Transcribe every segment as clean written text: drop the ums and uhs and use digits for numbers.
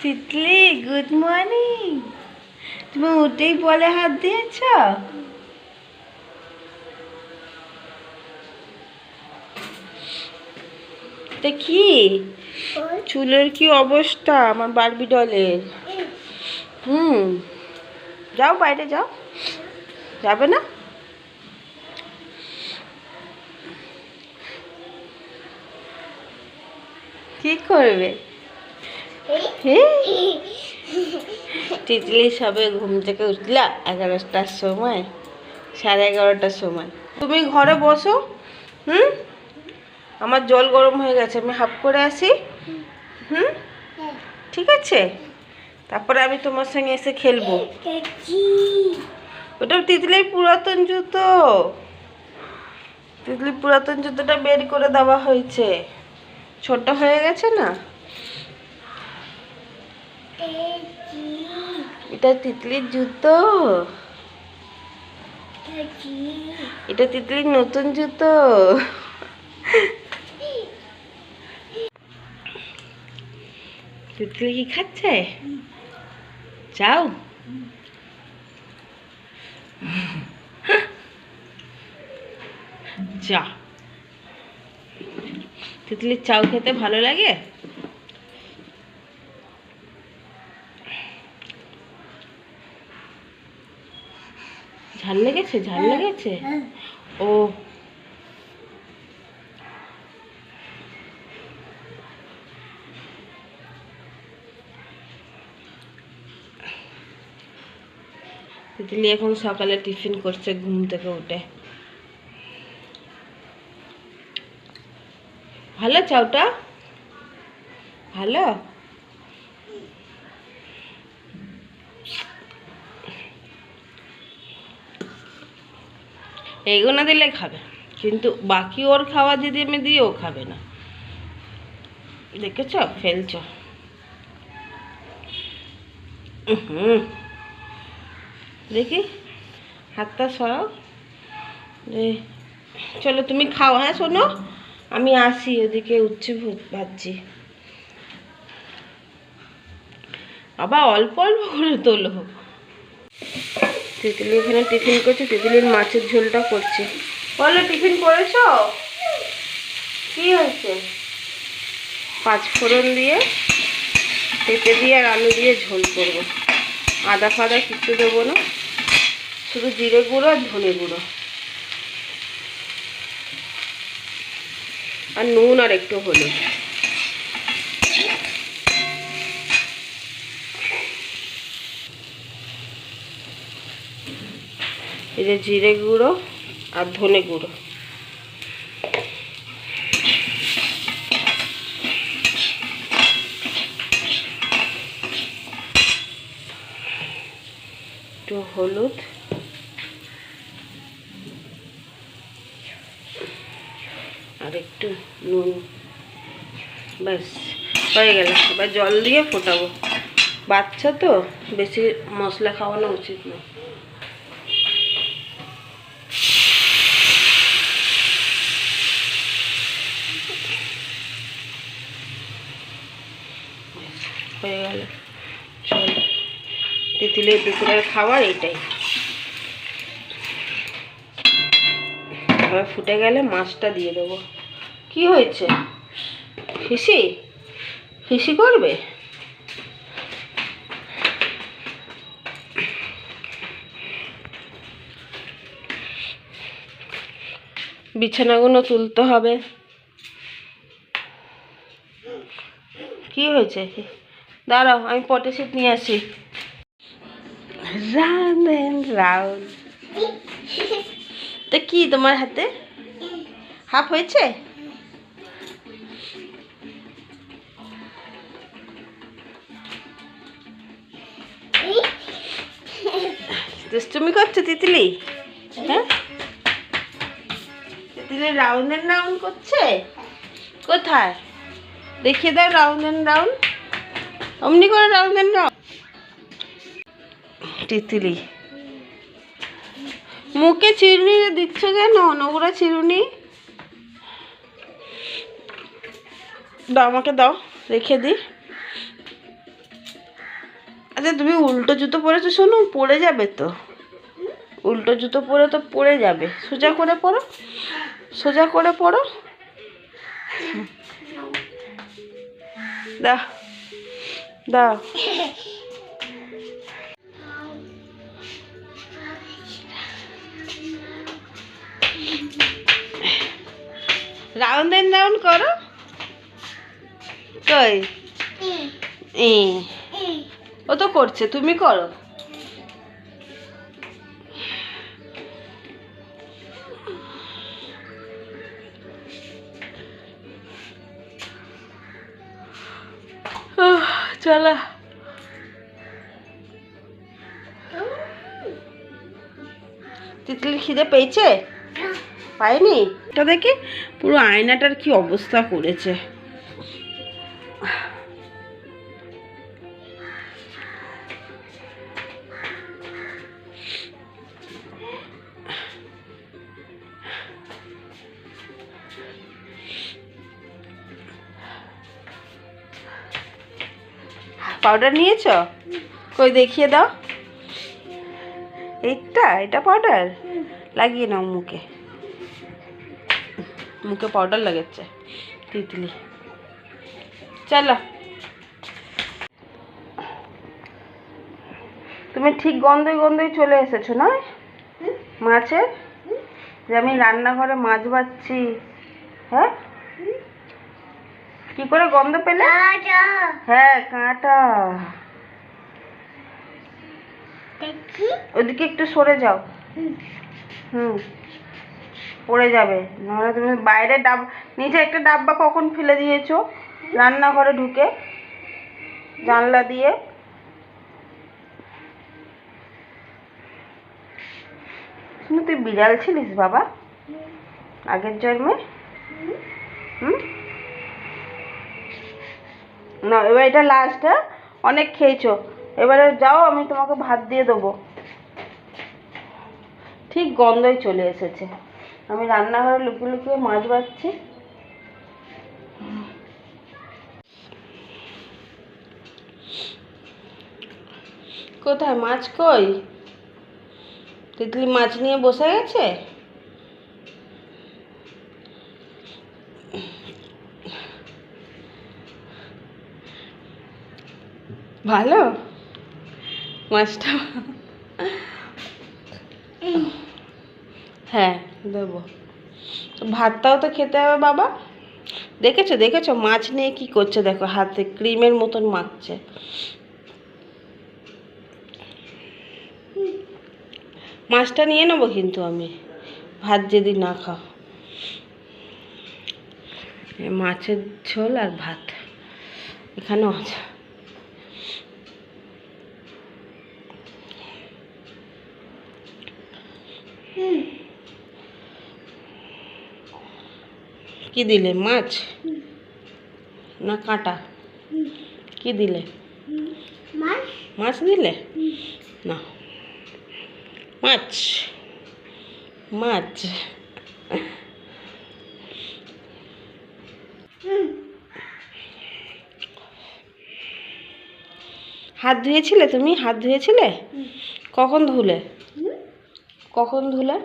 Titli good morning. তুমি উঠেই বলে হাত দিয়েছ? এটা কি? চুলের কি অবস্থা আমার বারবি ডলের? যাও বাইরে যাও। যাবে না? কি করবে? তিতলি সবে ঘুম থেকে উঠলা 11টার সময়, 11:30টার সময়। তুমি ঘরে বসো। আমার জল গরম হয়ে গেছে, আমি হাফ করে আসি। ঠিক আছে, তারপরে আমি তোমার সঙ্গে এসে খেলবো। ওটা তিতলির পুরাতন জুতো। তিতলির পুরাতন জুতোটা বের করে দেওয়া হয়েছে, ছোট হয়ে গেছে না। এটা তিতলির জুতো, এটা তিতলির নতুন জুতো। তিতলি কি খাচ্ছে? চাও? চা। তিতলির চাউ খেতে ভালো লাগে? ঝাল লেগেছে? ঝাল লেগেছে? ও তিতলি এখন সকালে টিফিন করছে ঘুম থেকে উঠে। ভালো চাউটা? ভালো? এগুলো দিলে খাবে, কিন্তু বাকি ওর খাওয়া যদি আমি দিই ও খাবে না। দেখেছ ফেলছ। দেখি হাতটা সরাও। চলো তুমি খাও। হ্যাঁ শোনো, আমি আসি, ওদিকে উচ্ছে ভাজছি। আবার অল্প অল্প করে তোলো। তিতলি এখানে টিফিন করছে, তিতলির মাছের ঝোলটা করছে। বলো টিফিন করেছো? কি হয়েছে? 5 ফোড়ন দিয়ে, পেঁপে দিয়ে আর আলু দিয়ে ঝোল করবো। আদা ফাদা কিছু দেবো না, শুধু জিরে গুঁড়ো আর ধনে গুঁড়ো আর নুন আর একটু হলুদ। এই যে জিরে গুঁড়ো আর ধনে গুঁড়ো। একটু হলুদ আর একটু নুন, ব্যাস হয়ে গেল। এবার জল দিয়ে ফোটাবো। বাচ্চা তো, বেশি মশলা খাওয়ানো উচিত না। হয়ে গেল। চল, তিতলির দুপুরের খাবার এইটাই। এবার ফুটে গেলে মাছটা দিয়ে দেবো। কি হয়েছে? হিসি হিসি করবে? বিছানাগুলো তুলতে হবে। কি হয়েছে? দাঁড়াও, আমি পটে সেট নিয়ে আসি। Round and round. তা কি তোমার হাতে? হাফ হয়েছে? দুষ্টুমি করছো তিতলি? হ্যাঁ, তিতলি রাউন্ড এন্ড রাউন্ড করছে। কোথায় দেখিয়ে দাও রাউন্ড এন্ড রাউন্ড। অমনি করে রাউন্ড এন্ড রাউন্ড। তিতলি মুখে চিরুনি দিচ্ছ কেন? নোংরা চিরুনি দাও, আমাকে দাও, রেখে দিই। আচ্ছা তুমি উল্টো জুতো পরেছো, শোনো পড়ে যাবে তো, উল্টো জুতো পরে তো পড়ে যাবে, সোজা করে পরো, সোজা করে পরো। দাও দাও। রাউন্ড এন্ড রাউন্ড করো। কই ও তো করছে, তুমি করো। চলো তিতলির খিদে পেয়েছে? পাইনি? এটা দেখে পুরো আয়নাটার কি অবস্থা করেছে। পাউডার নিয়েছো? কই দেখিয়ে দাও। এটা পাউডার লাগিয়ে নাও মুখে, মুখে পাউডার লাগাচ্ছে তিতলি। চলো তুমি ঠিক গন্ধই গন্ধই চলে এসেছো না মাছের, যে আমি রান্নাঘরে মাছ ভাজছি। হ্যাঁ কি করে গন্ধ পেলে? হ্যাঁ কাঁটা। ওদিকে একটু সরে যাও। পড়ে যাবে, নাহলে তুমি বাইরে নিচে একটা ডাব্বা কখন ফেলে দিয়েছো রান্নাঘরে ঢুকে জানলা দিয়ে। তুই বিড়াল ছিলিস বাবা আগের জন্মে? না এবার এটা লাস্ট। হ্যাঁ অনেক খেয়েছো, এবারে যাও, আমি তোমাকে ভাত দিয়ে দেবো। ঠিক গন্ধই চলে এসেছে, আমি রান্নাঘরে লুকিয়ে লুকিয়ে মাছ ভাজছি। কোথায় মাছ? কই তিতলি মাছ নিয়ে বসে গেছে। ভালো মাছটা? হ্যাঁ দেবো, ভাতটাও তো খেতে হবে বাবা। দেখেছো দেখেছো মাছ নিয়ে কি করছে দেখো, হাতে ক্রিমের মতন মাখছে। মাছটা নিয়ে নেবো কিন্তু আমি, ভাত যদি না খাও। মাছের ঝোল আর ভাত এখানেও আছে। কি দিলে? মাছ না কাঁটা? কি দিলে? মাছ দিলে না, মাছ মাছ। হাত ধুয়েছিলে তুমি? হাত ধুয়েছিলে? কখন ধুলে? কখন ধুলে?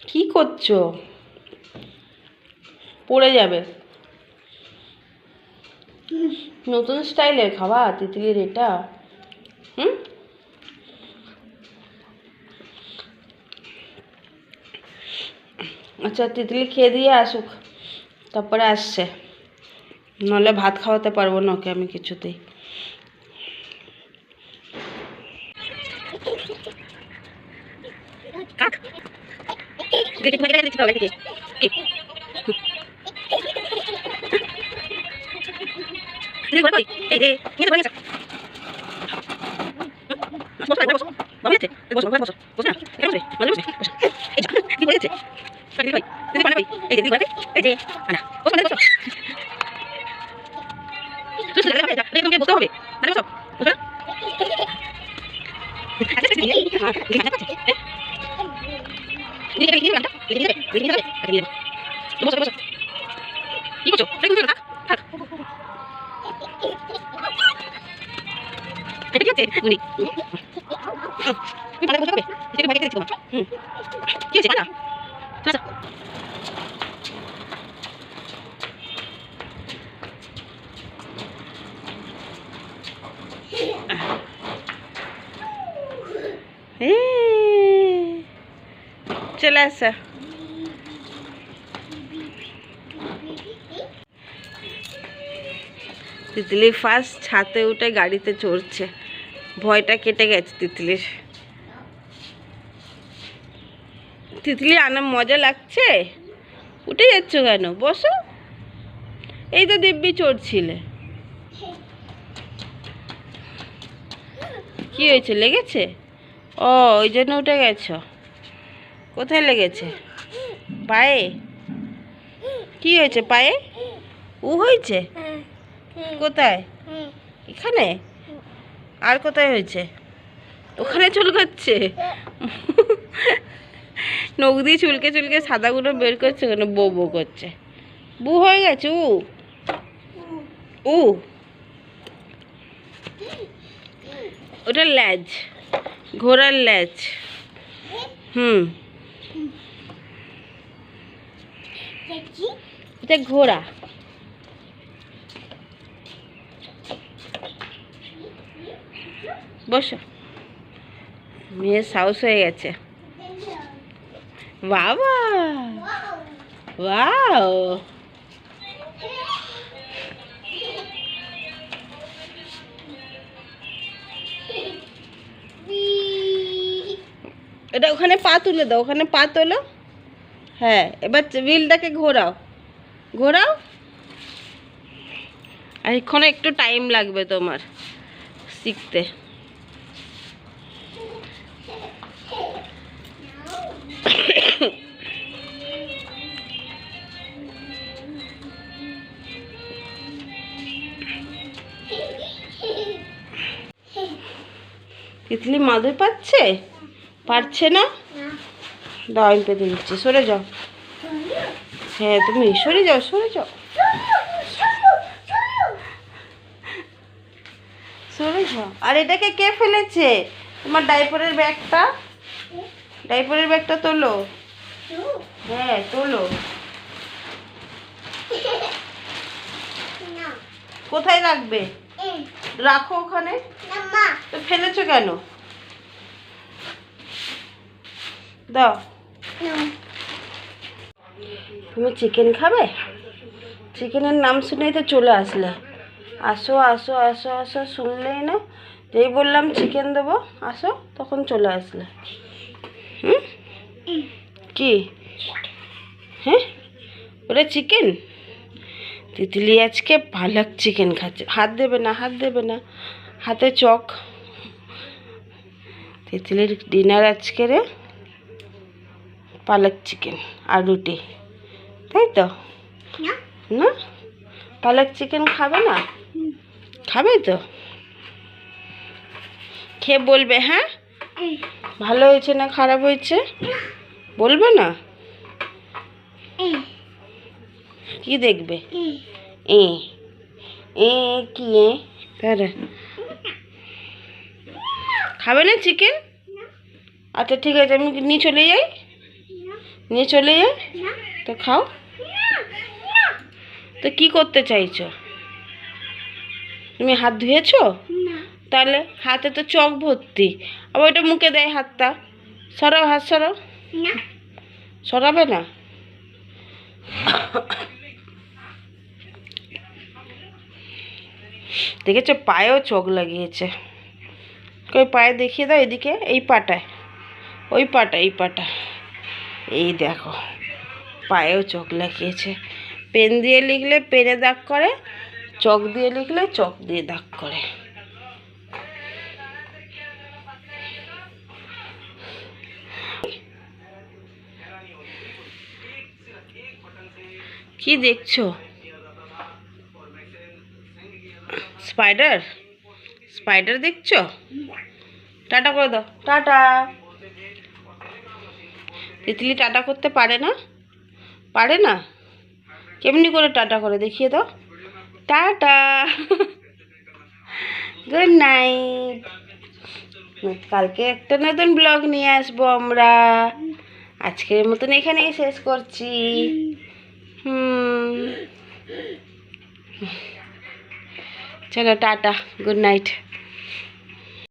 কি করছো? পড়ে যাবে। নতুন স্টাইলের খাওয়া তিতলির এটা। আচ্ছা তিতলি খেয়ে দিয়ে আসুক তারপরে আসছে, নাহলে ভাত খাওয়াতে পারবো না ওকে আমি কিছুতেই। চলে আসা। তিতলি ফার্স্ট ছাদে উঠে গাড়িতে চড়ছে, ভয়টা কেটে গেছে তিতলির। তিতলি মজা লাগছে? উঠে যাচ্ছ কেন? বসো। এই তো দিব্যি চড়ছিলে। কি হয়েছে, লেগেছে? ও, ওই জন্য উঠে গেছ। কোথায় লেগেছে? পায়ে? কি হয়েছে পায়ে? হয়েছে কোথায়? এখানে? আর কোথায় হয়েছে? ওখানে চুলকাচ্ছে। নখ দিয়ে চুলকে চুলকে সাদাগুলো বের করছে, ওখানে বো বো করছে। বু হয়ে গেছে। ওটা ল্যাজ, ঘোড়ার ল্যাজ। এটা ঘোড়া। বসো। মেয়ের সাহস হয়ে গেছে। বাবা, ওয়াও। এটা ওখানে পা তুলে দাও, ওখানে পা তোলো। হ্যাঁ, এবার হুইলটাকে ঘোরাও, ঘোরাও। আর এখানে একটু টাইম লাগবে তোমার শিখতে। তিতলি মাদুর পাচ্ছে? পারছে না? দাও, আমি পেতে দিচ্ছি। সরে যাও। হ্যাঁ, তুমি সরে যাও, সরে যাও, সরে যাও। আর এটাকে কে ফেলেছে? তোমার ডাইপারের ব্যাগটা, ডাইপারের ব্যাগটা তোলো। হ্যাঁ, তোলো। কোথায় রাখবে? রাখো ওখানে। তো ফেলেছো কেন? দাও। তুমি চিকেন খাবে? চিকেনের নাম শুনেই তো চলে আসলে। আসো আসো আসো আসো, শুনলেই না? যেই বললাম চিকেন দেবো আসো, তখন চলে আসলে। কি? হ্যাঁ, ওটা চিকেন? তিতলি আজকে পালক চিকেন খাচ্ছে। হাত দেবে না, হাত দেবে না, হাতে চক। তিতলির ডিনার আজকে রে পালক চিকেন আর রুটি, তাই তো? না, পালক চিকেন খাবে না? খাবে তো, খেয়ে বলবে। হ্যাঁ, ভালো হয়েছে না খারাপ হয়েছে বলবে না? কি দেখবে? এ এ কি এ? খাবে না চিকেন? আচ্ছা ঠিক আছে, আমি নিয়ে চলে যাই, নিয়ে চলে যাই। তো খাও। তো কি করতে চাইছো? তুমি হাত ধুয়েছো? তাহলে হাতে তো চক ভর্তি। আবার ওইটা মুখে দেয় হাতটা। সরাও, হাত সরাও। সরাবে না? দেখেছো, পায়েও চোখ লাগিয়েছে। কই পায়ে দেখিয়ে দাও, এদিকে, এই পাটায়, ওই পাটা, এই পাটা। এই দেখো, পায়েও চোখ লাগিয়েছে। পেন দিয়ে লিখলে পেনে দাগ করে, চক দিয়ে লিখলে চক দিয়ে দাগ করে। কি দেখছো? স্পাইডার? স্পাইডার দেখছো? টাটা করে দাও, টাটা। তিতলি টাটা করতে পারে না? পারে না? কেমনি করে টাটা করে দেখিয়ে দাও। Tata, good night. কালকে একটা নতুন ব্লগ নিয়ে আসবো আমরা। আজকের মতন এখানেই শেষ করছি। চলো টাটা, গুড নাইট।